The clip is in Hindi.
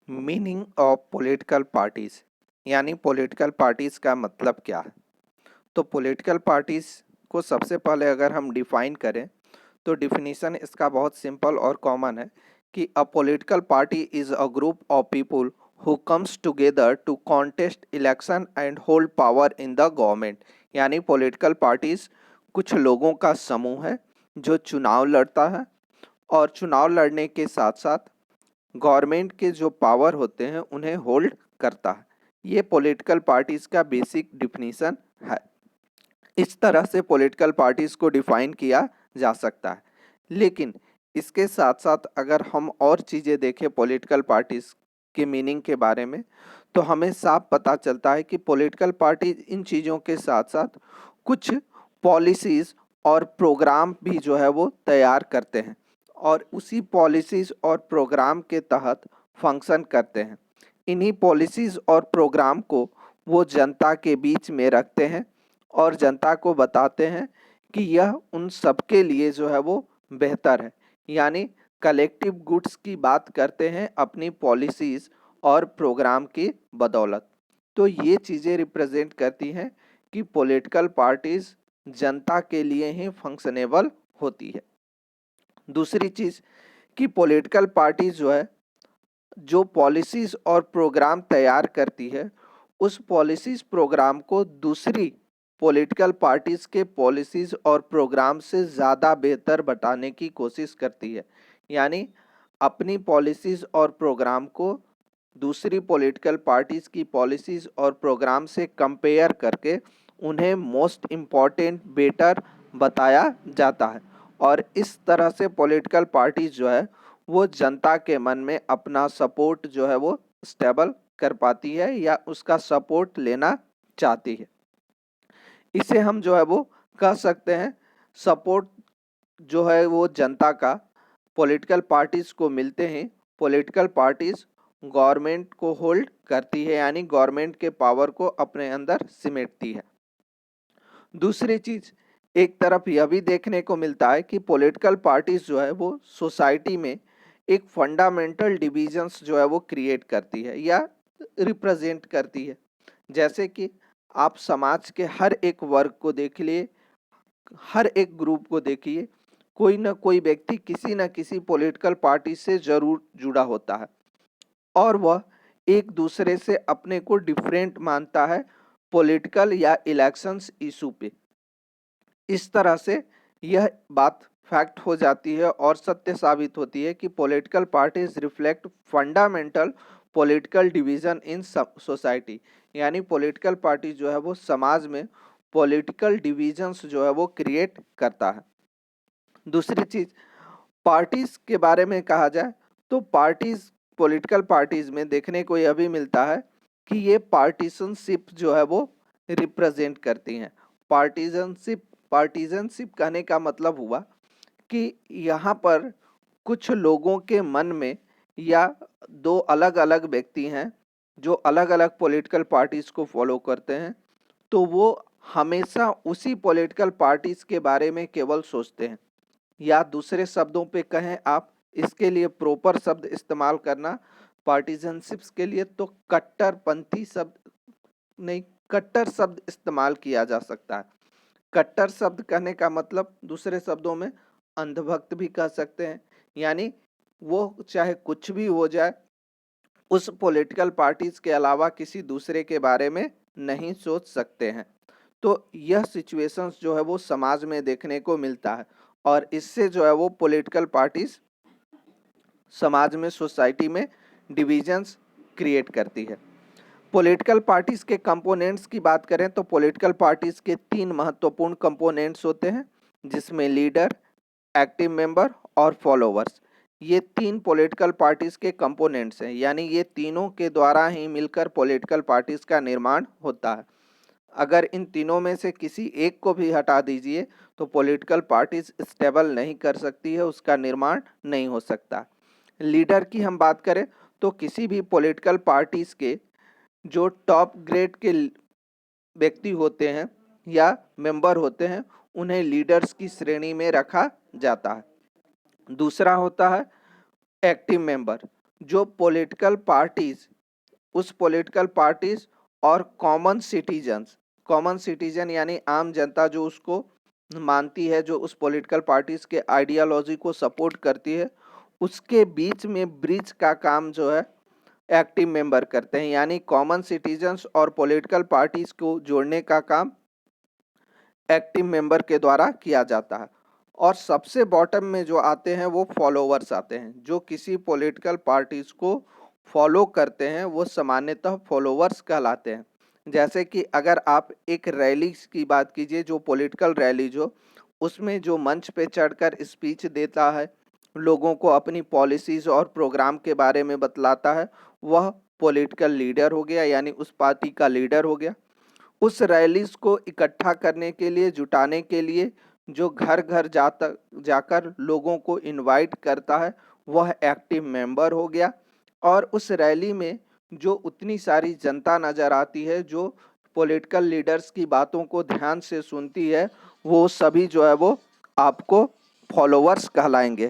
मीनिंग ऑफ पॉलिटिकल पार्टीज यानी पॉलिटिकल पार्टीज का मतलब क्या है। तो पॉलिटिकल पार्टीज को सबसे पहले अगर हम डिफाइन करें तो डिफिनीशन इसका बहुत सिंपल और कॉमन है कि a political party is a group of people who comes together to contest election and hold power in the government. यानी पॉलिटिकल पार्टीज कुछ लोगों का समूह है जो चुनाव लड़ता है और चुनाव लड़ने के साथ साथ गवर्नमेंट के जो पावर होते हैं उन्हें होल्ड करता है। ये पॉलिटिकल पार्टीज का बेसिक डिफिनीशन है। इस तरह से पॉलिटिकल पार्टीज को डिफाइन किया जा सकता है। लेकिन इसके साथ साथ अगर हम और चीज़ें देखें पॉलिटिकल पार्टीज के मीनिंग के बारे में तो हमें साफ पता चलता है कि पॉलिटिकल पार्टी इन चीज़ों के साथ साथ कुछ पॉलिसीज और प्रोग्राम भी जो है वो तैयार करते हैं और उसी पॉलिसीज और प्रोग्राम के तहत फंक्शन करते हैं। इन्हीं पॉलिसीज और प्रोग्राम को वो जनता के बीच में रखते हैं और जनता को बताते हैं कि यह उन सबके लिए जो है वो बेहतर है। यानी कलेक्टिव गुड्स की बात करते हैं अपनी पॉलिसीज और प्रोग्राम की बदौलत। तो ये चीज़ें रिप्रेजेंट करती हैं कि पॉलिटिकल पार्टीज जनता के लिए ही फंक्शनेबल होती है। दूसरी चीज़ कि पॉलिटिकल पार्टीज जो है जो पॉलिसीज और प्रोग्राम तैयार करती है उस पॉलिसीज प्रोग्राम को दूसरी पॉलिटिकल पार्टीज के पॉलिसीज और प्रोग्राम से ज़्यादा बेहतर बताने की कोशिश करती है। यानी अपनी पॉलिसीज और प्रोग्राम को दूसरी पॉलिटिकल पार्टीज की पॉलिसीज और प्रोग्राम से कंपेयर करके उन्हें मोस्ट इम्पॉर्टेंट बेटर बताया जाता है और इस तरह से पॉलिटिकल पार्टीज जो है वो जनता के मन में अपना सपोर्ट जो है वो स्टेबल कर पाती है या उसका सपोर्ट लेना चाहती है। इसे हम जो है वो कह सकते हैं सपोर्ट जो है वो जनता का पॉलिटिकल पार्टीज को मिलते हैं। पॉलिटिकल पार्टीज गवर्नमेंट को होल्ड करती है यानी गवर्नमेंट के पावर को अपने अंदर सिमेटती है। दूसरी चीज एक तरफ यह भी देखने को मिलता है कि पॉलिटिकल पार्टीज जो है वो सोसाइटी में एक फंडामेंटल डिविजन्स जो है वो क्रिएट करती है या रिप्रेजेंट करती है। जैसे कि आप समाज के हर एक वर्ग को देख लिए, हर एक ग्रुप को देखिए, कोई ना कोई व्यक्ति किसी न किसी पॉलिटिकल पार्टी से जरूर जुड़ा होता है और वह एक दूसरे से अपने को डिफरेंट मानता है पॉलिटिकल या इलेक्शंस इशू पे। इस तरह से यह बात फैक्ट हो जाती है और सत्य साबित होती है कि political parties reflect fundamental political division in society. यानी पॉलिटिकल पार्टी जो है वो समाज में पॉलिटिकल डिविजन्स जो है वो क्रिएट करता है। दूसरी चीज पार्टीज के बारे में कहा जाए तो पार्टीज पॉलिटिकल पार्टीज में देखने को यह भी मिलता है कि ये पार्टीशनशिप जो है वो रिप्रेजेंट करती हैं। पार्टीजनशिप कहने का मतलब हुआ कि यहाँ पर कुछ लोगों के मन में या दो अलग अलग व्यक्ति हैं जो अलग अलग पॉलिटिकल पार्टीज को फॉलो करते हैं तो वो हमेशा उसी पॉलिटिकल पार्टीज के बारे में केवल सोचते हैं। या दूसरे शब्दों पे कहें आप इसके लिए प्रॉपर शब्द इस्तेमाल करना पार्टीजनशिप्स के लिए तो कट्टरपंथी शब्द नहीं, कट्टर शब्द इस्तेमाल किया जा सकता है। कट्टर शब्द कहने का मतलब दूसरे शब्दों में अंधभक्त भी कह सकते हैं। यानी वो चाहे कुछ भी हो जाए उस पॉलिटिकल पार्टीज के अलावा किसी दूसरे के बारे में नहीं सोच सकते हैं। तो यह सिचुएशंस जो है वो समाज में देखने को मिलता है और इससे जो है वो पॉलिटिकल पार्टीज समाज में सोसाइटी में डिविजन्स क्रिएट करती है। पॉलिटिकल पार्टीज के कंपोनेंट्स की बात करें तो पॉलिटिकल पार्टीज के तीन महत्वपूर्ण कंपोनेंट्स होते हैं जिसमें लीडर, एक्टिव मेंबर और फॉलोवर्स। ये तीन पॉलिटिकल पार्टीज के कंपोनेंट्स हैं यानी ये तीनों के द्वारा ही मिलकर पॉलिटिकल पार्टीज का निर्माण होता है। अगर इन तीनों में से किसी एक को भी हटा दीजिए तो पॉलिटिकल पार्टीज स्टेबल नहीं कर सकती है, उसका निर्माण नहीं हो सकता। लीडर की हम बात करें तो किसी भी पॉलिटिकल पार्टीज के जो टॉप ग्रेड के व्यक्ति होते हैं या मेंबर होते हैं उन्हें लीडर्स की श्रेणी में रखा जाता है। दूसरा होता है एक्टिव मेंबर। जो पॉलिटिकल पार्टीज, उस पॉलिटिकल पार्टीज और कॉमन सिटीजन यानी आम जनता जो उसको मानती है, जो उस पॉलिटिकल पार्टीज के आइडियोलॉजी को सपोर्ट करती है, उसके बीच में ब्रिज का काम जो है एक्टिव मेंबर करते हैं। यानी कॉमन सिटीजन्स और पॉलिटिकल पार्टीज को जोड़ने का काम एक्टिव मेंबर के द्वारा किया जाता है। और सबसे बॉटम में जो आते हैं वो फॉलोवर्स आते हैं, जो किसी पॉलिटिकल पार्टीज को फॉलो करते हैं वो सामान्यतः फॉलोवर्स कहलाते हैं। जैसे कि अगर आप एक रैली की बात कीजिए, जो पॉलिटिकल रैली जो उसमें जो मंच पे चढ़कर स्पीच देता है, लोगों को अपनी पॉलिसीज और प्रोग्राम के बारे में बतलाता है, वह पॉलिटिकल लीडर हो गया, यानी उस पार्टी का लीडर हो गया। उस रैलीज को इकट्ठा करने के लिए, जुटाने के लिए जो घर घर जाकर लोगों को इनवाइट करता है, वह एक्टिव मेंबर हो गया। और उस रैली में जो उतनी सारी जनता नजर आती है, जो पॉलिटिकल लीडर्स की बातों को ध्यान से सुनती है, वो सभी जो है वो आपको फॉलोवर्स कहलाएंगे।